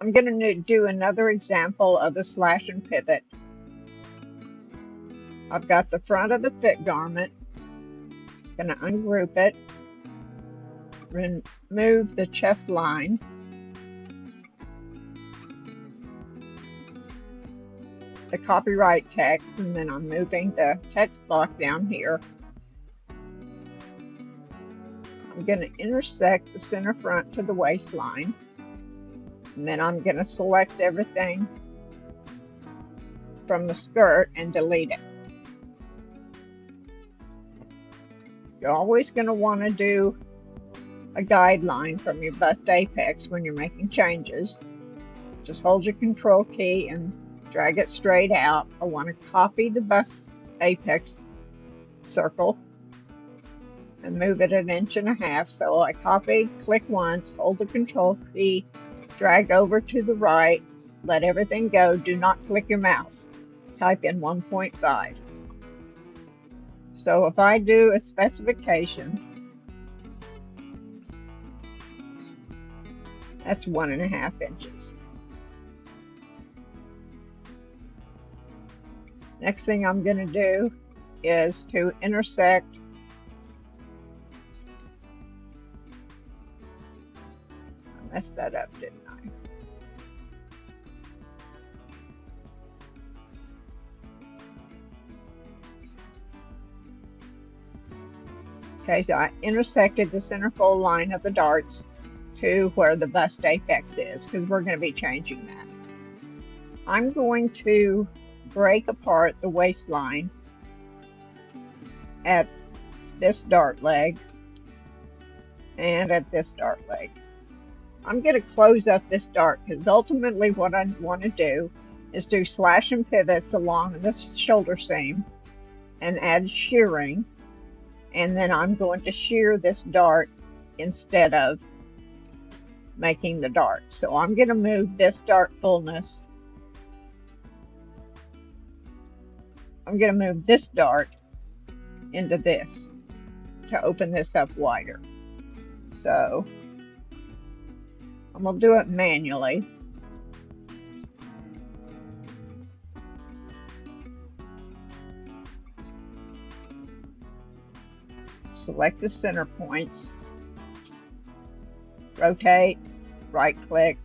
I'm going to do another example of the slash and pivot. I've got the front of the fit garment. Going to ungroup it, remove the chest line, the copyright text, and then I'm moving the text block down here. I'm going to intersect the center front to the waistline, and then I'm going to select everything from the skirt and delete it. You're always going to want to do a guideline from your bust apex when you're making changes. Just hold your control key and drag it straight out. I want to copy the bust apex circle and move it 1.5 inches. So I copy, click once, hold the control key, drag over to the right, let everything go. Do not click your mouse. Type in 1.5. So if I do a specification, that's 1.5 inches. Next thing I'm going to do is to intersect I messed that up, didn't I? Okay, so I intersected the centerfold line of the darts to where the bust apex is, because we're going to be changing that. I'm going to break apart the waistline at this dart leg and at this dart leg. I'm going to close up this dart because ultimately what I want to do is do slash and pivots along this shoulder seam and add shearing, and then I'm going to shear this dart instead of making the dart. So I'm going to move this dart fullness. I'm going to move this dart into this to open this up wider. So I'm going to do it manually. Select the center points, rotate, right click,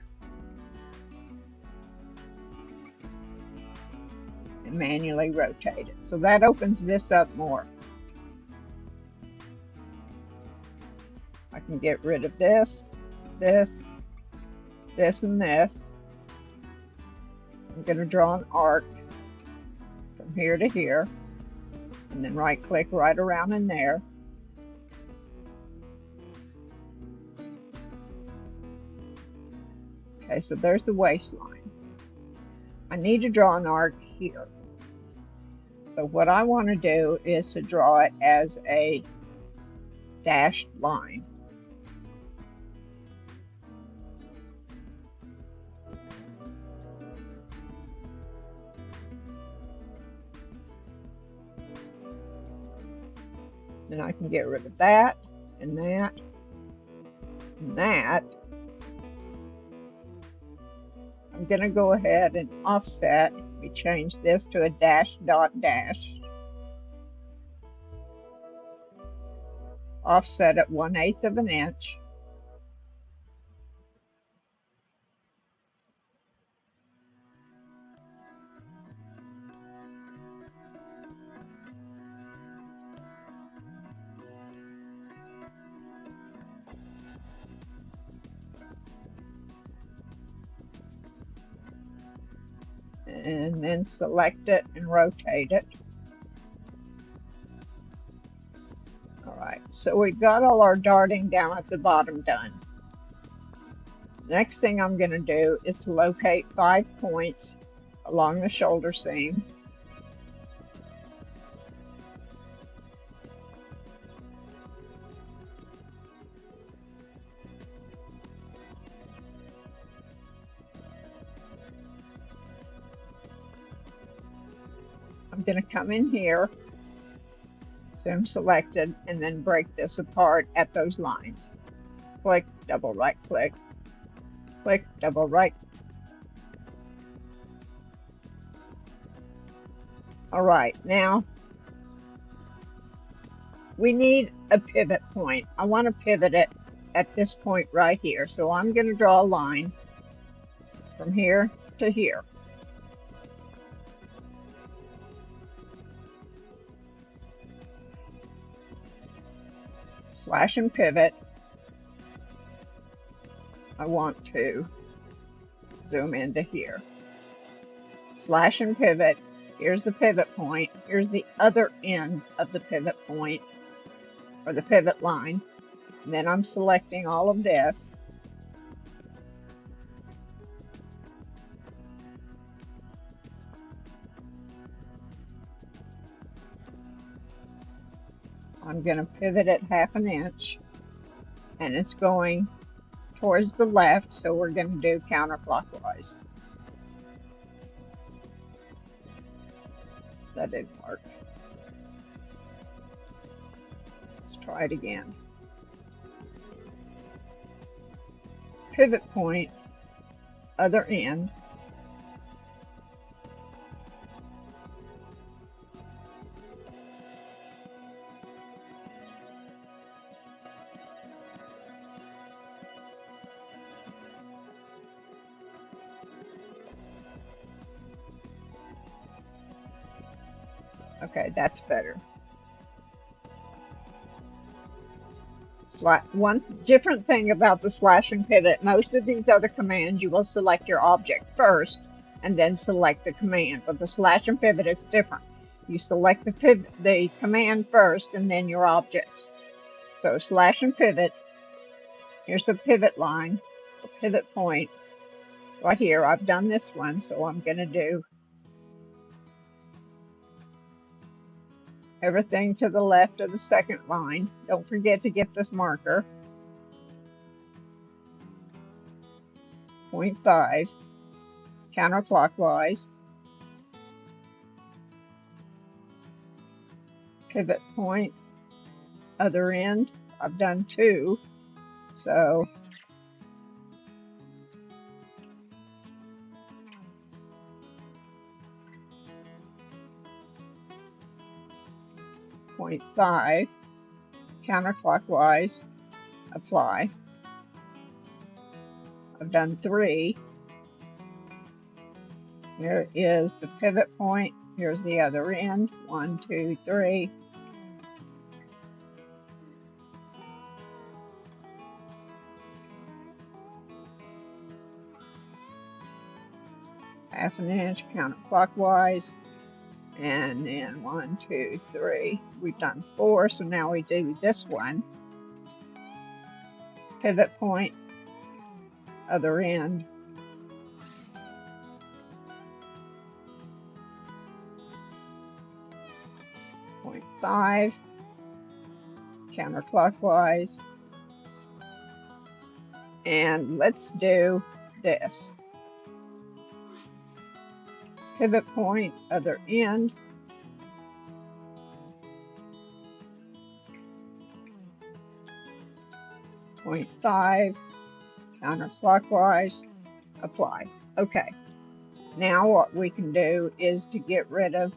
and manually rotate it. So that opens this up more. I can get rid of this, this, this, and this. I'm going to draw an arc from here to here, and then right click right around in there. Okay, so there's the waistline. I need to draw an arc here. But what I want to do is to draw it as a dashed line. Then I can get rid of that and that and that. I'm going to go ahead and offset. We change this to a dash dot dash. Offset at 1/8 of an inch. And then select it and rotate it. All right, so we've got all our darting down at the bottom done. Next thing I'm going to do is to locate 5 points along the shoulder seam. I'm going to come in here, zoom selected, and then break this apart at those lines. Click, double right click click, double right. All right, now we need a pivot point. I want to pivot it at this point right here. So I'm going to draw a line from here to here. Slash and pivot. I want to zoom into here. Slash and pivot. Here's the pivot point. Here's the other end of the pivot point, or the pivot line. And then I'm selecting all of this. I'm going to pivot it 1/2 inch, and it's going towards the left, so we're going to do counterclockwise. That didn't work. Let's try it again. Pivot point, other end. Okay, that's better. One different thing about the slash and pivot, most of these other commands, you will select your object first and then select the command. But the slash and pivot is different. You select the command first and then your objects. So slash and pivot, here's the pivot line, the pivot point right here. I've done this one, so I'm going to do everything to the left of the second line. Don't forget to get this marker. 0.5 counterclockwise. Pivot point, other end. I've done 2, so .5 counterclockwise, apply. I've done 3. Here is the pivot point. Here's the other end. 1, 2, 3. ½ inch counterclockwise. And then 1, 2, 3. We've done 4, so now we do this one. Pivot point, other end. .5 counterclockwise. And let's do this. Pivot point, other end. .5 counterclockwise, apply. Okay, now what we can do is to get rid of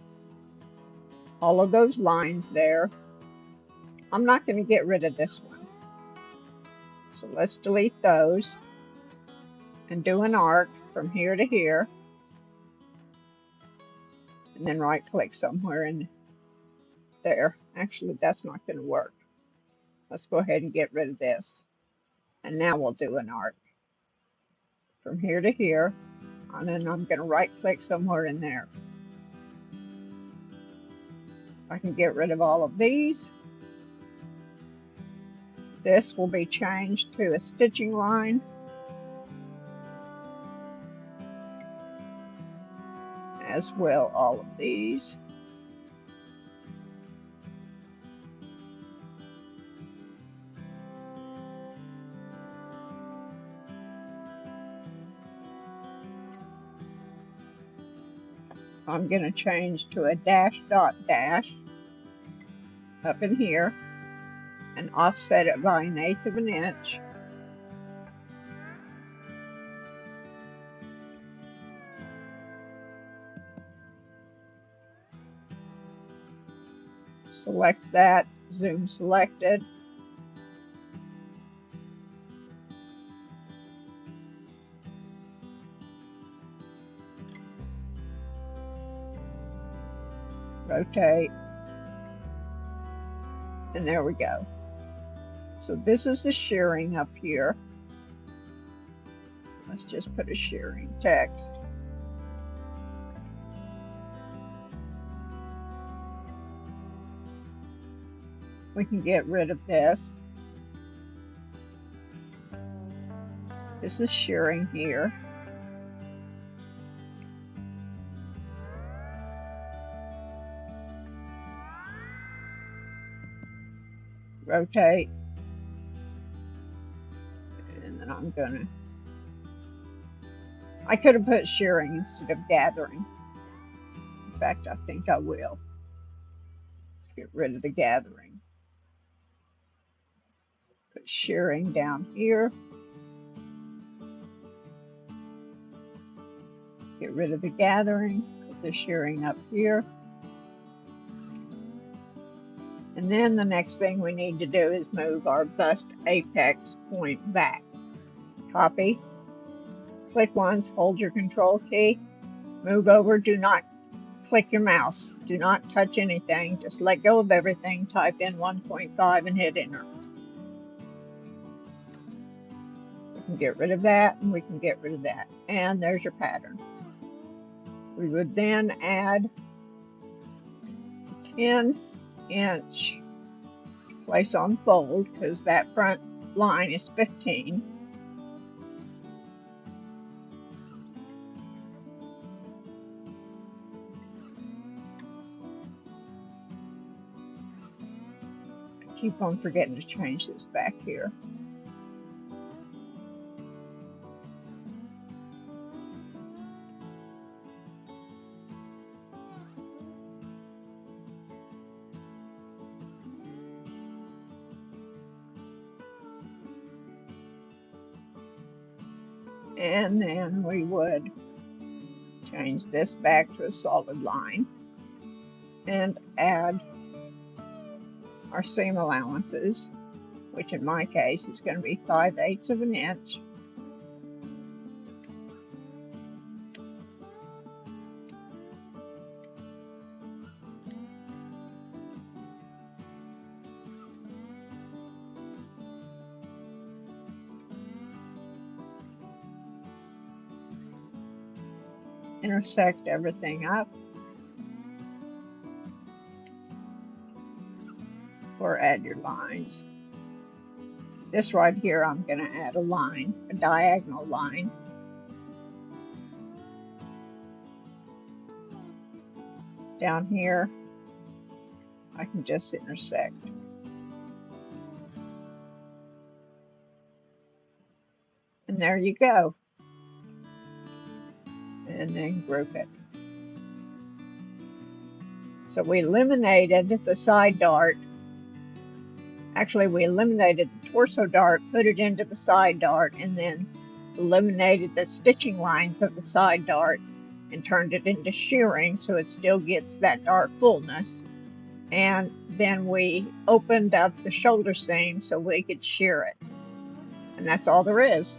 all of those lines there. I'm not going to get rid of this one. So let's delete those and do an arc from here to here. And then right click somewhere in there. Actually, that's not going to work. Let's go ahead and get rid of this. And now we'll do an arc from here to here. And then I'm going to right click somewhere in there. I can get rid of all of these. This will be changed to a stitching line. As will all of these. I'm going to change to a dash dot dash up in here and offset it by 1/8 of an inch. Select that, zoom selected. Rotate. And there we go. So this is the shearing up here. Let's just put a shearing text. We can get rid of this. This is shearing here. Rotate. And then I'm gonna, I could have put shearing instead of gathering. In fact, I think I will. Let's get rid of the gathering. Put shearing down here. Get rid of the gathering. Put the shearing up here. And then the next thing we need to do is move our bust apex point back. Copy. Click once, hold your control key. Move over, do not click your mouse. Do not touch anything. Just let go of everything. Type in 1.5 and hit enter. We can get rid of that and we can get rid of that. And there's your pattern. We would then add a 10-inch place on fold because that front line is 15. I keep on forgetting to change this back here. And then we would change this back to a solid line and add our seam allowances, which in my case is going to be 5/8 of an inch. Intersect everything up, or add your lines. This right here, I'm going to add a line, a diagonal line. Down here, I can just intersect. And there you go. And then group it. So we eliminated the side dart. Actually, we eliminated the torso dart, put it into the side dart, and then eliminated the stitching lines of the side dart and turned it into shearing so it still gets that dart fullness. And then we opened up the shoulder seam so we could shear it. And that's all there is.